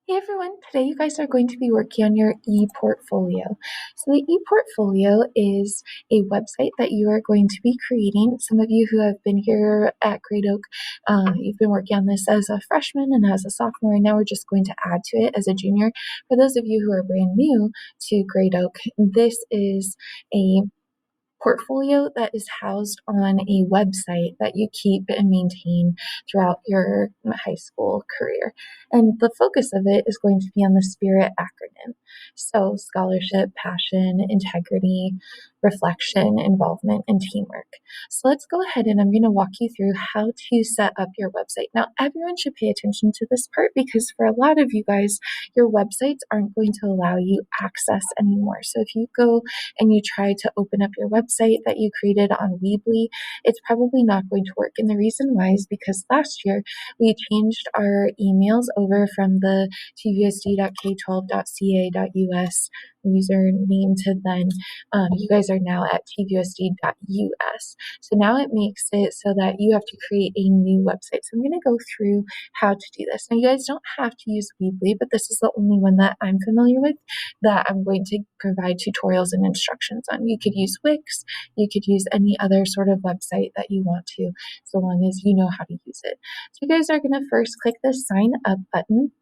Hey everyone, today you guys are going to be working on your ePortfolio. So the ePortfolio is a website that you are going to be creating. Some of you who have been here at Great Oak, you've been working on this as a freshman and as a sophomore, and now we're just going to add to it as a junior. For those of you who are brand new to Great Oak, this is a portfolio that is housed on a website that you keep and maintain throughout your high school career. And the focus of it is going to be on the SPIRIT acronym. So scholarship, passion, integrity, reflection, involvement, and teamwork. So let's go ahead and I'm going to walk you through how to set up your website. Now, everyone should pay attention to this part because for a lot of you guys, your websites aren't going to allow you access anymore. So if you go and you try to open up your website that you created on Weebly, it's probably not going to work. And the reason why is because last year we changed our emails over from the tvsd.k12.ca.us username to then you guys are now at tvsd.us. So now it makes it so that you have to create a new website. So I'm going to go through how to do this. Now you guys don't have to use Weebly, but this is the only one that I'm familiar with that I'm going to provide tutorials and instructions on. You could use Wix, you could use any other sort of website that you want to, so long as you know how to use it. So you guys are going to first click the sign up button.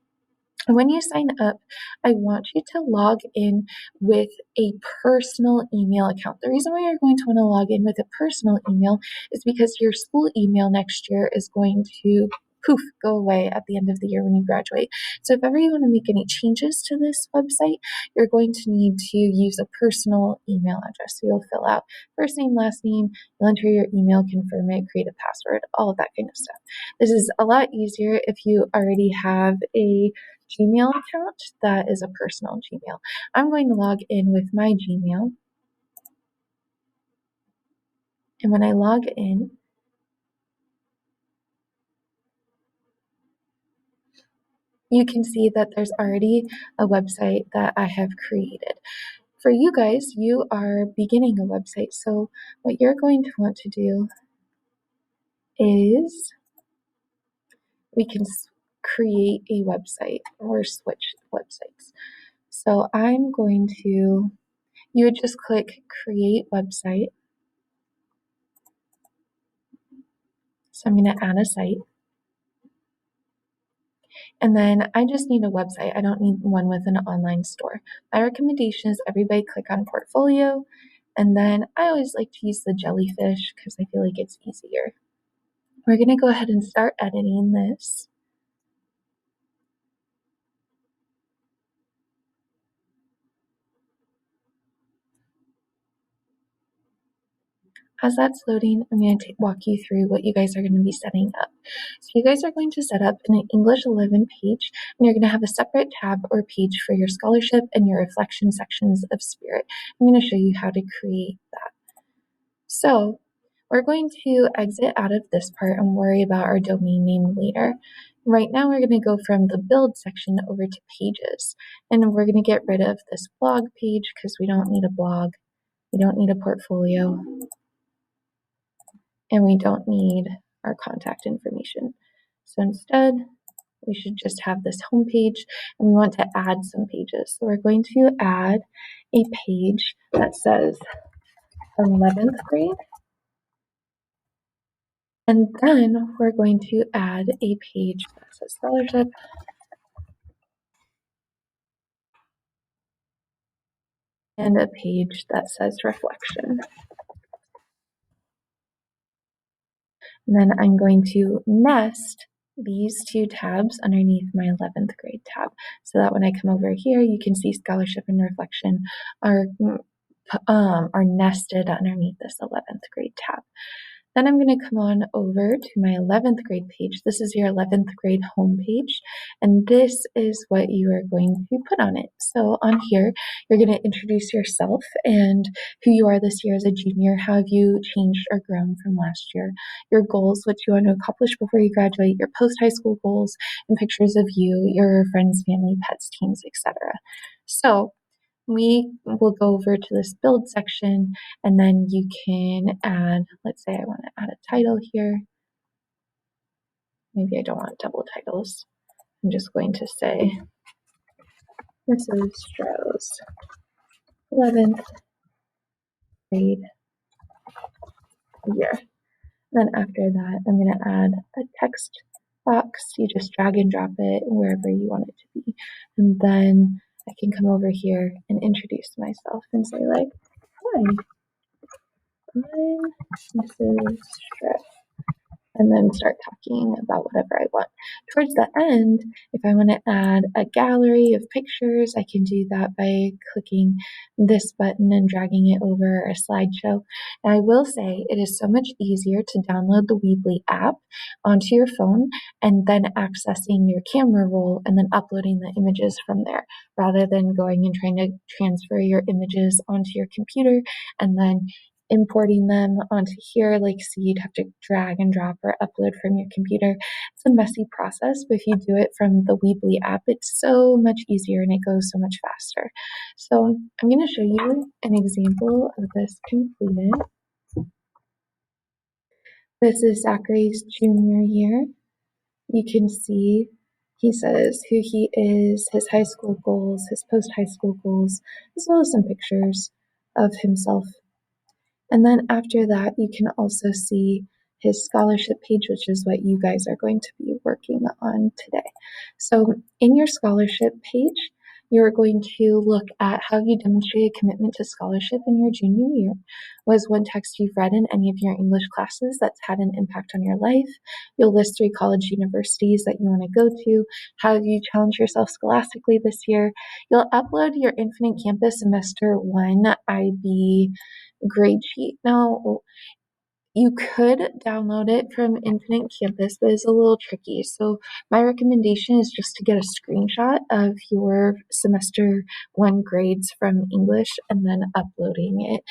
And when you sign up, I want you to log in with a personal email account. The reason why you're going to want to log in with a personal email is because your school email next year is going to go away at the end of the year when you graduate. So if ever you want to make any changes to this website, you're going to need to use a personal email address. So you'll fill out first name, last name, you'll enter your email, confirm it, create a password, all of that kind of stuff. This is a lot easier if you already have a Gmail account that is a personal Gmail. I'm going to log in with my Gmail. And when I log in, you can see that there's already a website that I have created. For you guys, you are beginning a website. So what you're going to want to do is we can create a website or switch websites. So I'm going to, you would just click create website. So I'm going to add a site. And then I just need a website. I don't need one with an online store. My recommendation is everybody click on portfolio. And then I always like to use the jellyfish because I feel like it's easier. We're going to go ahead and start editing this. As that's loading, I'm going to walk you through what you guys are going to be setting up. So you guys are going to set up an English 11 page, and you're going to have a separate tab or page for your scholarship and your reflection sections of SPIRIT. I'm going to show you how to create that. So we're going to exit out of this part and worry about our domain name later. Right now, we're going to go from the build section over to pages, and we're going to get rid of this blog page because we don't need a blog, we don't need a portfolio, and we don't need our contact information. So instead, we should just have this home page, and we want to add some pages. So we're going to add a page that says 11th grade. And then we're going to add a page that says scholarship. And a page that says reflection. And then I'm going to nest these two tabs underneath my 11th grade tab so that when I come over here, you can see scholarship and reflection are nested underneath this 11th grade tab. Then I'm going to come on over to my 11th grade page. This is your 11th grade homepage, and this is what you are going to put on it. So on here, you're going to introduce yourself and who you are this year as a junior. How have you changed or grown from last year? Your goals, what you want to accomplish before you graduate, your post-high school goals, and pictures of you, your friends, family, pets, teams, etc. So we will go over to this build section, and then you can add, let's say I want to add a title here. Maybe I don't want double titles. I'm just going to say Mrs. Stroh's 11th grade year. Then after that, I'm going to add a text box. You just drag and drop it wherever you want it to be. And then I can come over here and introduce myself and say like, hi, I'm Mrs. Stroh, and then start talking about whatever I want. Towards the end, if I want to add a gallery of pictures, I can do that by clicking this button and dragging it over a slideshow. And I will say it is so much easier to download the Weebly app onto your phone and then accessing your camera roll and then uploading the images from there rather than going and trying to transfer your images onto your computer and then importing them onto here. Like, so you'd have to drag and drop or upload from your computer. It's a messy process, but if you do it from the Weebly app, it's so much easier and it goes so much faster. So I'm going to show you an example of this completed. This is Zachary's junior year. You can see he says who he is, his high school goals, his post-high school goals, as well as some pictures of himself. And then after that, you can also see his scholarship page, which is what you guys are going to be working on today. So in your scholarship page, you're going to look at how you demonstrate a commitment to scholarship in your junior year. Was one text you've read in any of your English classes that's had an impact on your life? You'll list 3 college universities that you want to go to. How have you challenged yourself scholastically this year? You'll upload your Infinite Campus Semester 1 IB grade sheet. Now, you could download it from Infinite Campus, but it's a little tricky. So my recommendation is just to get a screenshot of your semester 1 grades from English and then uploading it.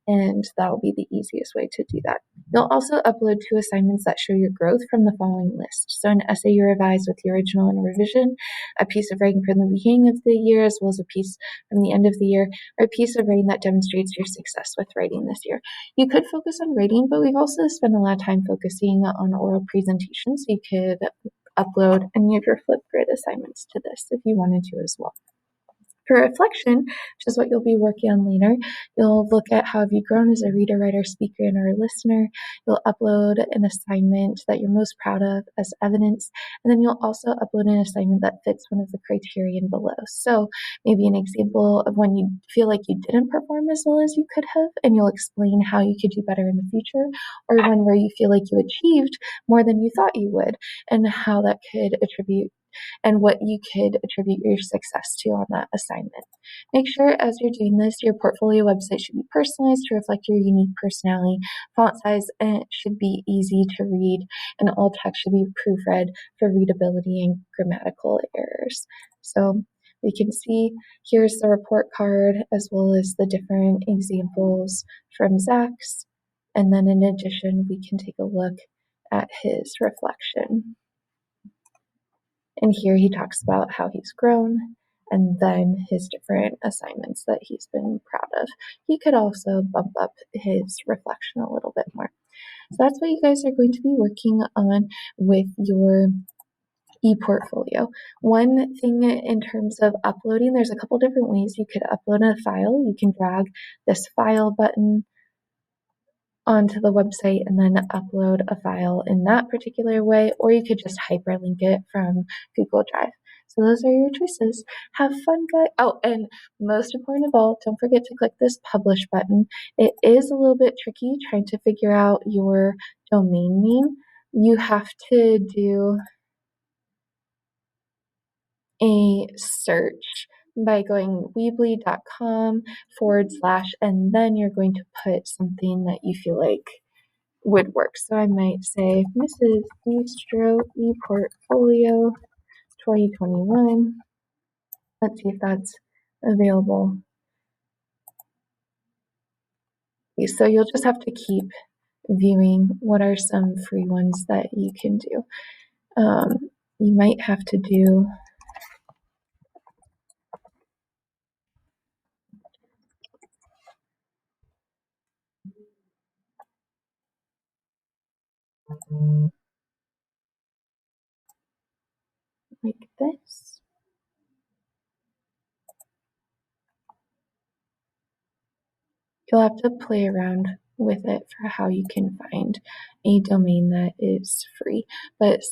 And that'll be the easiest way to do that. You'll also upload 2 assignments that show your growth from the following list. So an essay you revise with the original and revision, a piece of writing from the beginning of the year, as well as a piece from the end of the year, or a piece of writing that demonstrates your success with writing this year. You could focus on writing, but we've also spent a lot of time focusing on oral presentations. So you could upload any of your Flipgrid assignments to this if you wanted to as well. For reflection, which is what you'll be working on later, you'll look at how have you grown as a reader, writer, speaker, and or listener. You'll upload an assignment that you're most proud of as evidence, and then you'll also upload an assignment that fits one of the criterion below. So maybe an example of when you feel like you didn't perform as well as you could have, and you'll explain how you could do better in the future, or one where you feel like you achieved more than you thought you would, and how that could attribute and what you could attribute your success to on that assignment. Make sure as you're doing this, your portfolio website should be personalized to reflect your unique personality. Font size should be easy to read, and all text should be proofread for readability and grammatical errors. So we can see here's the report card as well as the different examples from Zach's. And then in addition, we can take a look at his reflection. And here he talks about how he's grown and then his different assignments that he's been proud of. He could also bump up his reflection a little bit more. So that's what you guys are going to be working on with your ePortfolio. One thing in terms of uploading, there's a couple different ways you could upload a file. You can drag this file button onto the website and then upload a file in that particular way, or you could just hyperlink it from Google Drive. So those are your choices. Have fun, guys. Oh, and most important of all, don't forget to click this publish button. It is a little bit tricky trying to figure out your domain name. You have to do a search by going weebly.com / and then you're going to put something that you feel like would work. So I might say Mrs. Bistro ePortfolio 2021. Let's see if that's available. So you'll just have to keep viewing what are some free ones that you can do. You might have to do like this. You'll have to play around with it for how you can find a domain that is free, but